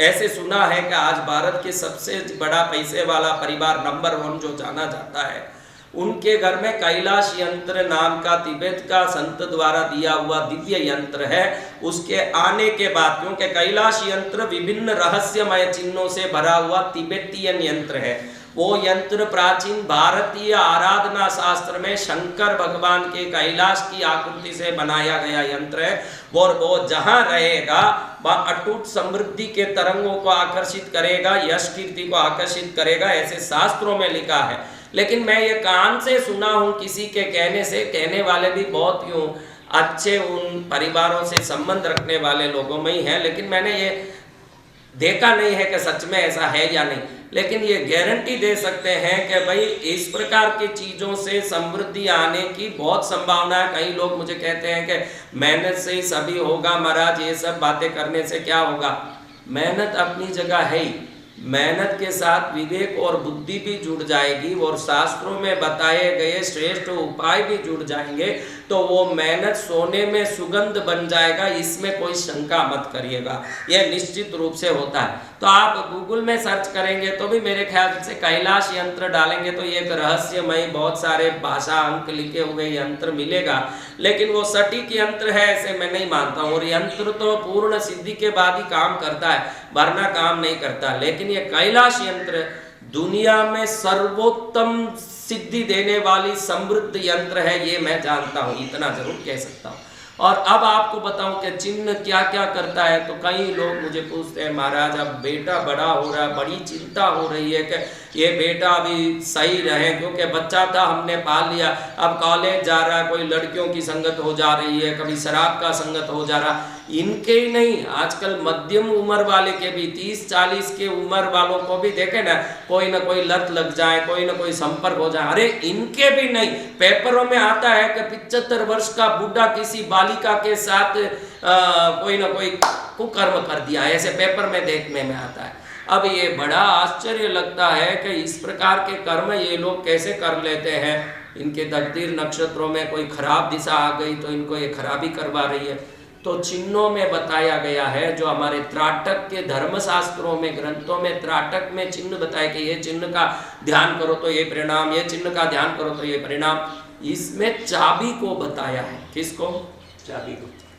ऐसे सुना है कि आज भारत के सबसे बड़ा पैसे वाला परिवार नंबर 1 जो जाना जाता है, उनके घर में कैलाश यंत्र नाम का तिब्बत का संत द्वारा दिया हुआ दिव्य यंत्र है। उसके आने के बाद, क्योंकि कैलाश यंत्र विभिन्न रहस्यमय चिन्हों से भरा हुआ तिब्बतियन यंत्र है, वो यंत्र प्राचीन भारतीय आराधना शास्त्र में शंकर भगवान के कैलाश की आकृति से बनाया गया यंत्र है। और वो जहां रहेगा वह अटूट समृद्धि के तरंगों को आकर्षित करेगा, यश कीर्ति को आकर्षित करेगा, ऐसे शास्त्रों में लिखा है। लेकिन मैं ये कान से सुना हूँ, किसी के कहने से, कहने वाले भी बहुत यूँ अच्छे उन परिवारों से संबंध रखने वाले लोगों में ही है, लेकिन मैंने ये देखा नहीं है कि सच में ऐसा है या नहीं। लेकिन ये गारंटी दे सकते हैं कि भाई इस प्रकार की चीज़ों से समृद्धि आने की बहुत संभावना है। कई लोग मुझे कहते हैं कि मेहनत से ही सभी होगा महाराज, ये सब बातें करने से क्या होगा। मेहनत अपनी जगह है ही, मेहनत के साथ विवेक और बुद्धि भी जुड़ जाएगी और शास्त्रों में बताए गए श्रेष्ठ उपाय भी जुड़ जाएंगे, तो वो मेहनत सोने में सुगंध बन जाएगा, इसमें कोई शंका मत करिएगा, यह निश्चित रूप से होता है। तो आप गूगल में सर्च करेंगे तो भी मेरे ख्याल से कैलाश यंत्र डालेंगे तो एक रहस्यमय बहुत सारे भाषा अंक लिखे हुए यंत्र मिलेगा, लेकिन वो सटीक यंत्र है ऐसे मैं नहीं मानता हूँ। और यंत्र तो पूर्ण सिद्धि के बाद ही काम करता है, वरना काम नहीं करता। लेकिन ये कैलाश यंत्र दुनिया में सर्वोत्तम सिद्धि देने वाली समृद्ध यंत्र है, ये मैं जानता हूँ, इतना जरूर कह सकता हूँ। और अब आपको बताऊं कि चिन्ह क्या क्या करता है। तो कई लोग मुझे पूछते हैं महाराज अब बेटा बड़ा हो रहा है, बड़ी चिंता हो रही है कि ये बेटा अभी सही रहे, क्योंकि बच्चा था हमने पाल लिया, अब कॉलेज जा रहा है, कोई लड़कियों की संगत हो जा रही है, कभी शराब का संगत हो जा रहा। इनके ही नहीं, आजकल मध्यम उम्र वाले के भी, 30-40 के उम्र वालों को भी देखे ना कोई लत लग जाए, कोई ना कोई संपर्क हो जाए। अरे इनके भी नहीं, पेपरों में आता है कि 75 वर्ष का बूढ़ा किसी बालिका के साथ कोई ना कोई कुकर्म कर दिया, ऐसे पेपर में देखने में आता है। अब ये बड़ा आश्चर्य लगता है कि इस प्रकार के कर्म ये लोग कैसे कर लेते हैं। इनके तकदीर नक्षत्रों में कोई खराब दिशा आ गई तो इनको ये खराबी करवा रही है। तो चिन्हों में बताया गया है, जो हमारे त्राटक के धर्मशास्त्रों में, ग्रंथों में त्राटक में चिन्ह बताए कि ये चिन्ह का ध्यान करो तो ये परिणाम, ये चिन्ह का ध्यान करो तो ये परिणाम। इसमें चाबी को बताया है। किसको?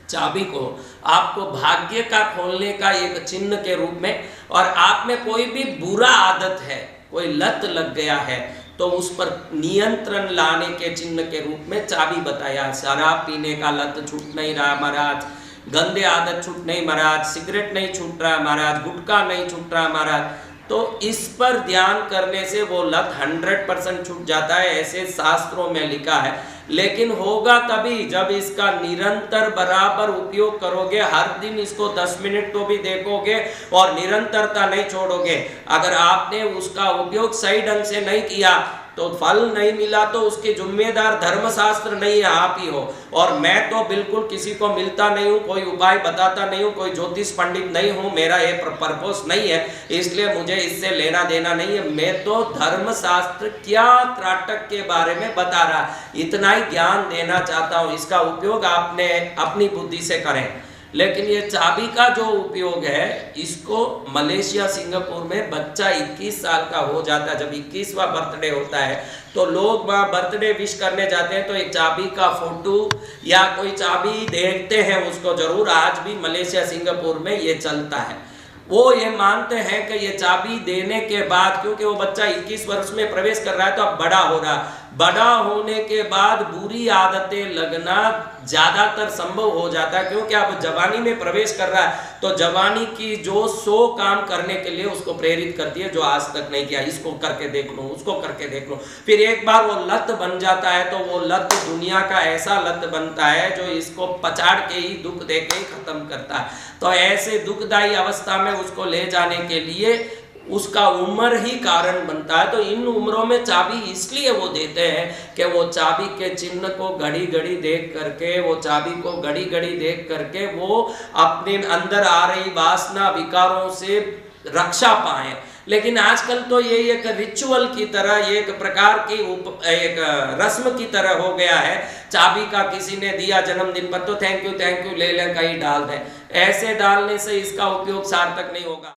चाबी को आपको भाग्य का खोलने का एक चिन्ह के रूप में। और आप में कोई भी बुरा आदत है, कोई लत लग गया है, तो उस पर नियंत्रण लाने के चिन्ह के रूप में चाबी बताया। शराब पीने का लत छूट नहीं रहा महाराज, गंदे आदत छूट नहीं महाराज, सिगरेट नहीं छूट रहा महाराज, गुटखा नहीं छूट रहा महाराज, तो इस पर ध्यान करने से वो लत 100% छूट जाता है, ऐसे शास्त्रों में लिखा है। लेकिन होगा तभी जब इसका निरंतर बराबर उपयोग करोगे, हर दिन इसको 10 मिनट तो भी देखोगे और निरंतरता नहीं छोड़ोगे। अगर आपने उसका उपयोग सही ढंग से नहीं किया तो फल नहीं मिला, तो उसके जिम्मेदार धर्मशास्त्र नहीं है, आप ही हो। और मैं तो बिल्कुल किसी को मिलता नहीं हूँ, कोई उपाय बताता नहीं हूँ, कोई ज्योतिष पंडित नहीं हूँ, मेरा ये पर्पस नहीं है, इसलिए मुझे इससे लेना देना नहीं है। मैं तो धर्मशास्त्र क्या त्राटक के बारे में बता रहा, इतना ही ज्ञान देना चाहता हूँ। इसका उपयोग आपने अपनी बुद्धि से करें। लेकिन ये चाबी का जो उपयोग है, इसको मलेशिया सिंगापुर में बच्चा 21 साल का हो जाता है, जब 21वां बर्थडे होता है तो लोग वहाँ बर्थडे विश करने जाते हैं, तो एक चाबी का फोटो या कोई चाबी देखते हैं उसको जरूर। आज भी मलेशिया सिंगापुर में ये चलता है। वो ये मानते हैं कि ये चाबी देने के बाद, क्योंकि वो बच्चा 21 वर्ष में प्रवेश कर रहा है तो अब बड़ा हो रहा है, बड़ा होने के बाद बुरी आदतें लगना ज़्यादातर संभव हो जाता है, क्योंकि अब जवानी में प्रवेश कर रहा है तो जवानी की जो 100 काम करने के लिए उसको प्रेरित करती है, जो आज तक नहीं किया, इसको करके देख लो, उसको करके देख लो। फिर एक बार वो लत बन जाता है तो वो लत दुनिया का ऐसा लत बनता है जो इसको पछाड़ के ही, दुख दे के ही खत्म करता है। तो ऐसे दुखदायी अवस्था में उसको ले जाने के लिए उसका उम्र ही कारण बनता है। तो इन उम्रों में चाबी इसलिए वो देते हैं कि वो चाबी के चिन्ह को घड़ी घड़ी देख करके, वो चाबी को घड़ी घड़ी देख करके वो अपने अंदर आ रही वासना विकारों से रक्षा पाए। लेकिन आजकल तो ये एक रिचुअल की तरह, एक प्रकार की एक रस्म की तरह हो गया है। चाबी का किसी ने दिया जन्मदिन पर तो थैंक यू ले लें, कहीं डाल दें। ऐसे डालने से इसका उपयोग सार्थक नहीं होगा।